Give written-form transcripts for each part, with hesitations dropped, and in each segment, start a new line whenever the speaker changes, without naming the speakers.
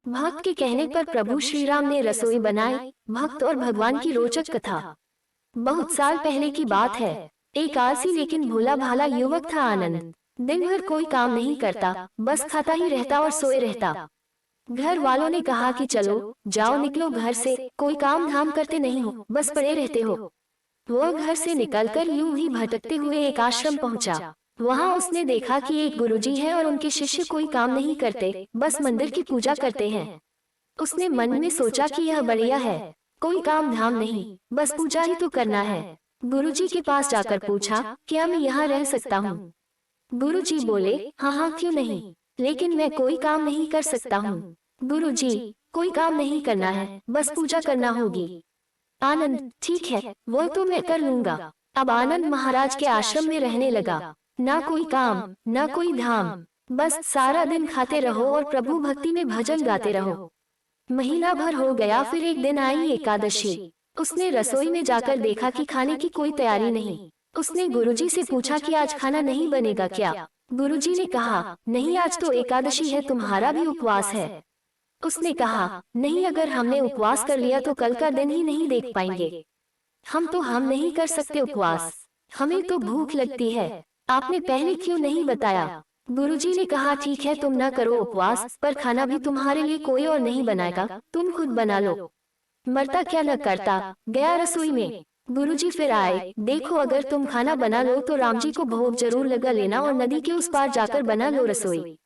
भक्त के कहने पर प्रभु श्री राम ने रसोई बनाई। भक्त और भगवान की रोचक कथा। बहुत साल पहले की बात है। एक आलसी लेकिन भोला भाला युवक था आनंद। दिन भर कोई काम नहीं करता, बस खाता ही रहता और सोए रहता। घर वालों ने कहा कि चलो जाओ निकलो घर से, कोई काम धाम करते नहीं हो, बस पड़े रहते हो। वो घर से निकलकर यूं ही भटकते हुए एक आश्रम पहुंचा। वहां उसने देखा कि एक गुरुजी है और उनके शिष्य कोई काम नहीं करते, बस मंदिर की पूजा करते हैं। उसने मन में सोचा कि यह बढ़िया है, कोई काम धाम नहीं, बस पूजा ही तो करना है। गुरुजी के पास जाकर पूछा, क्या मैं यहाँ रह सकता हूँ? गुरुजी बोले, हाँ हाँ क्यों नहीं, लेकिन मैं कोई काम नहीं कर सकता हूँ। गुरुजी, कोई काम नहीं करना है, बस पूजा करना होगी। आनंद, ठीक है, वो तो मैं कर लूंगा। अब आनंद महाराज के आश्रम में रहने लगा। ना कोई काम, ना कोई धाम, बस सारा दिन खाते रहो और प्रभु भक्ति में भजन गाते रहो। महीना भर हो गया, फिर एक दिन आई एकादशी। उसने रसोई में जाकर देखा कि खाने की कोई तैयारी नहीं। उसने गुरुजी से पूछा कि आज खाना नहीं बनेगा क्या? गुरुजी ने कहा, नहीं आज तो एकादशी है, तुम्हारा भी उपवास है। उसने कहा, नहीं अगर हमने उपवास कर लिया तो कल का दिन ही नहीं देख पाएंगे। हम नहीं कर सकते उपवास, हमें तो भूख लगती है। आपने पहले क्यों नहीं बताया? गुरुजी ने कहा, ठीक है तुम न करो उपवास, पर खाना भी तुम्हारे लिए कोई और नहीं बनाएगा, तुम खुद बना लो। मरता क्या न करता, गया रसोई में। गुरुजी फिर आए, देखो अगर तुम खाना बना लो तो राम जी को भोग जरूर लगा लेना और नदी के उस पार जाकर बना लो रसोई।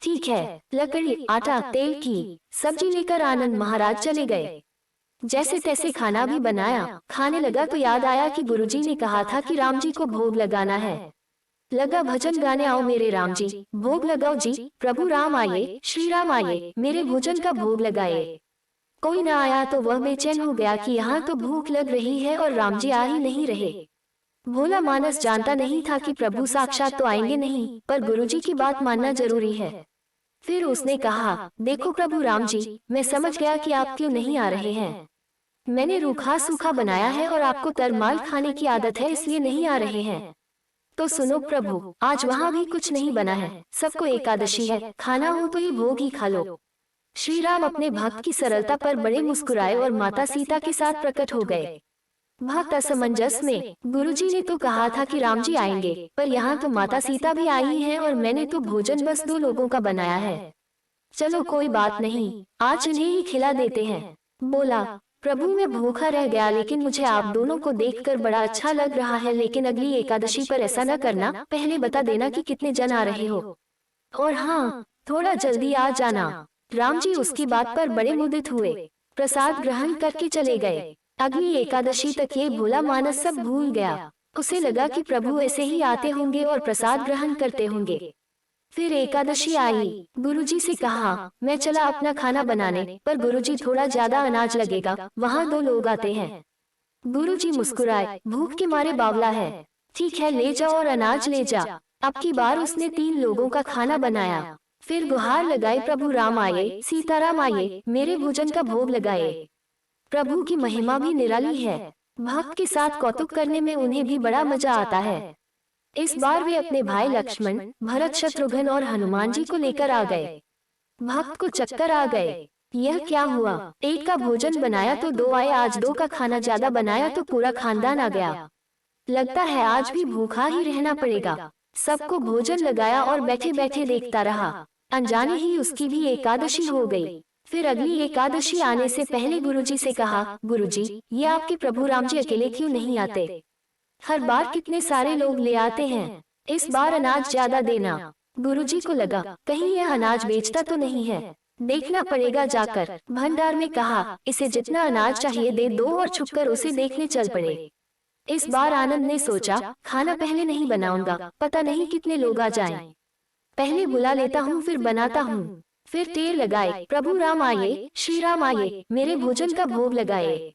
ठीक है। लकड़ी, आटा, तेल की सब्जी लेकर आनंद महाराज चले गए। जैसे तैसे खाना भी बनाया, खाने लगा तो याद आया कि गुरुजी ने कहा था कि राम जी को भोग लगाना है। लगा भजन गाने, आओ मेरे राम जी भोग लगाओ जी, प्रभु राम आए, श्री राम आए, मेरे भोजन का भोग लगाए। कोई न आया तो वह बेचैन हो गया कि यहाँ तो भूख लग रही है और राम जी आ ही नहीं रहे। भोला मानस जानता नहीं था कि प्रभु साक्षात तो आएंगे नहीं, पर गुरुजी की बात मानना जरूरी है। फिर उसने कहा, देखो प्रभु राम जी, मैं समझ गया कि आप क्यों नहीं आ रहे हैं। मैंने रूखा सूखा बनाया है और आपको तरमाल खाने की आदत है, इसलिए नहीं आ रहे हैं। तो सुनो प्रभु, आज वहाँ भी कुछ नहीं बना है, सबको एकादशी है, खाना हो तो ये भोग ही खा लो। श्री राम अपने भक्त की सरलता पर बड़े मुस्कुराए और माता सीता के साथ प्रकट हो गए। भक्त असमंजस में, गुरुजी ने तो कहा था कि राम जी आएंगे, पर यहाँ तो माता सीता भी आई हैं और मैंने तो भोजन बस 2 लोगों का बनाया है। चलो कोई बात नहीं, आज उन्हें ही खिला देते हैं। बोला, प्रभु मैं भूखा रह गया, लेकिन मुझे आप दोनों को देखकर बड़ा अच्छा लग रहा है, लेकिन अगली एकादशी पर ऐसा न करना, पहले बता देना कि कितने जन आ रहे हो। और हाँ, थोड़ा जल्दी आ जाना। राम जी उसकी बात पर बड़े मुदित हुए, प्रसाद ग्रहण करके चले गए। अगली एकादशी तक ये भोला मानस सब भूल गया। उसे लगा कि प्रभु ऐसे ही आते होंगे और प्रसाद ग्रहण करते होंगे। फिर एकादशी आई, गुरुजी से कहा, मैं चला अपना खाना बनाने, पर गुरुजी थोड़ा ज्यादा अनाज लगेगा, वहाँ 2 लोग आते हैं। गुरुजी मुस्कुराए, भूख के मारे बावला है। ठीक है ले जाओ और अनाज ले जा। अब की बार उसने 3 लोगों का खाना बनाया। फिर गुहार लगाई, प्रभु राम आए, सीताराम आए, मेरे भोजन का भोग लगाए। प्रभु की महिमा भी निराली है। भक्त के साथ कौतुक करने में उन्हें भी बड़ा मजा आता है। इस बार वे अपने भाई लक्ष्मण, भरत, शत्रुघ्न और हनुमान जी को लेकर आ गए। भक्त को चक्कर आ गए, यह क्या हुआ, एक का भोजन बनाया तो 2 आए, आज 2 का खाना ज्यादा बनाया तो पूरा खानदान आ गया। लगता है आज भी भूखा ही रहना पड़ेगा। सबको भोजन लगाया और बैठे बैठे देखता रहा। अनजाने ही उसकी भी एकादशी हो गई। फिर अगली एकादशी आने से पहले गुरुजी से कहा, गुरुजी, ये आपके प्रभु राम जी अकेले क्यों नहीं आते? हर बार कितने सारे लोग ले आते हैं, इस बार अनाज ज्यादा देना। गुरुजी को लगा, कहीं यह अनाज बेचता तो नहीं है, देखना पड़ेगा जाकर। भंडार में कहा, इसे जितना अनाज चाहिए दे दो और छुपकर उसे देखने चल पड़े। इस बार आनंद ने सोचा, खाना पहले नहीं बनाऊंगा, पता नहीं कितने लोग आ जाएं। पहले बुला लेता हूँ फिर बनाता हूँ। फिर टेर लगाए, प्रभु राम आए, श्री राम आए, मेरे भोजन का भोग लगाए।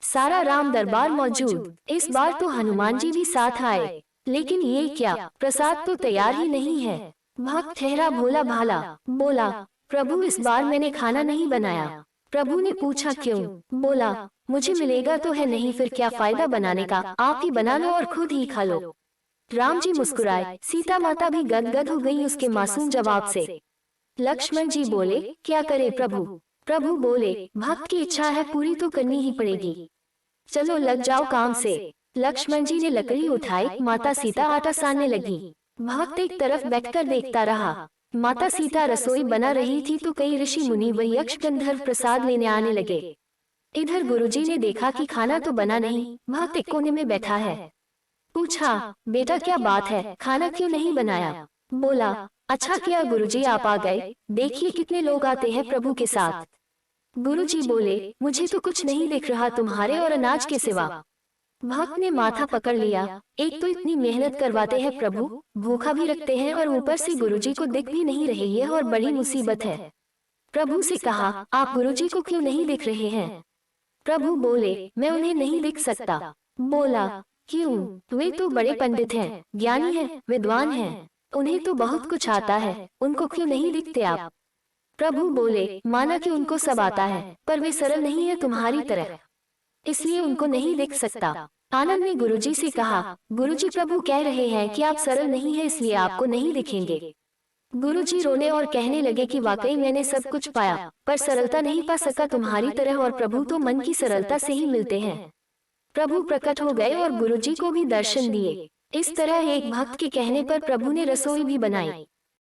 सारा राम दरबार मौजूद। इस बार तो हनुमान जी भी साथ आए, लेकिन ये क्या, प्रसाद तो तैयार ही नहीं है। भक्त ठहरा भोला भाला, बोला, प्रभु इस बार मैंने खाना नहीं बनाया। प्रभु ने पूछा क्यों? बोला, मुझे मिलेगा तो है नहीं, फिर क्या फायदा बनाने का, आप ही बना लो और खुद ही खा लो। राम जी मुस्कुराए, सीता माता भी गदगद हो गई उसके मासूम जवाब से। लक्ष्मण जी बोले, क्या करे प्रभु? प्रभु बोले, भक्त की इच्छा है पूरी तो करनी ही पड़ेगी, चलो लग जाओ काम से। लक्ष्मण जी ने लकड़ी उठाई, माता सीता आटा सानने लगी। भक्त एक तरफ बैठकर देखता रहा। माता सीता रसोई बना रही थी तो कई ऋषि मुनि व यक्ष गंधर्व प्रसाद लेने आने लगे। इधर गुरुजी ने देखा कि खाना तो बना नहीं, भक्त एक कोने में बैठा है। पूछा, बेटा क्या बात है, खाना क्यों नहीं बनाया? बोला, अच्छा किया गुरुजी आप आ गए, देखिए कितने लोग आते हैं प्रभु के साथ। गुरुजी बोले, मुझे तो कुछ नहीं दिख रहा तुम्हारे और अनाज के सिवा। भक्त ने माथा पकड़ लिया, एक तो इतनी मेहनत करवाते हैं प्रभु, भूखा भी रखते हैं और ऊपर से गुरुजी को दिख भी नहीं रही है और बड़ी मुसीबत है। प्रभु से कहा, आप गुरुजी को क्यों नहीं दिख रहे हैं? प्रभु बोले, मैं उन्हें नहीं दिख सकता। बोला, क्यों? वे तो बड़े पंडित हैं, ज्ञानी हैं, विद्वान हैं, उन्हें तो बहुत कुछ आता है, उनको क्यों नहीं दिखते आप? प्रभु बोले, माना कि उनको सब आता है, पर वे सरल नहीं है तुम्हारी तरह, इसलिए उनको नहीं दिख सकता। आनंद ने गुरुजी से कहा, गुरुजी प्रभु कह रहे हैं कि आप सरल नहीं है इसलिए आपको नहीं दिखेंगे। गुरुजी रोने और कहने लगे कि वाकई मैंने सब कुछ पाया, पर सरलता नहीं पा सका तुम्हारी तरह, और प्रभु तो मन की सरलता से ही मिलते हैं। प्रभु प्रकट हो गए और गुरुजी को भी दर्शन दिए। इस तरह एक भक्त के कहने पर प्रभु ने रसोई भी बनाई।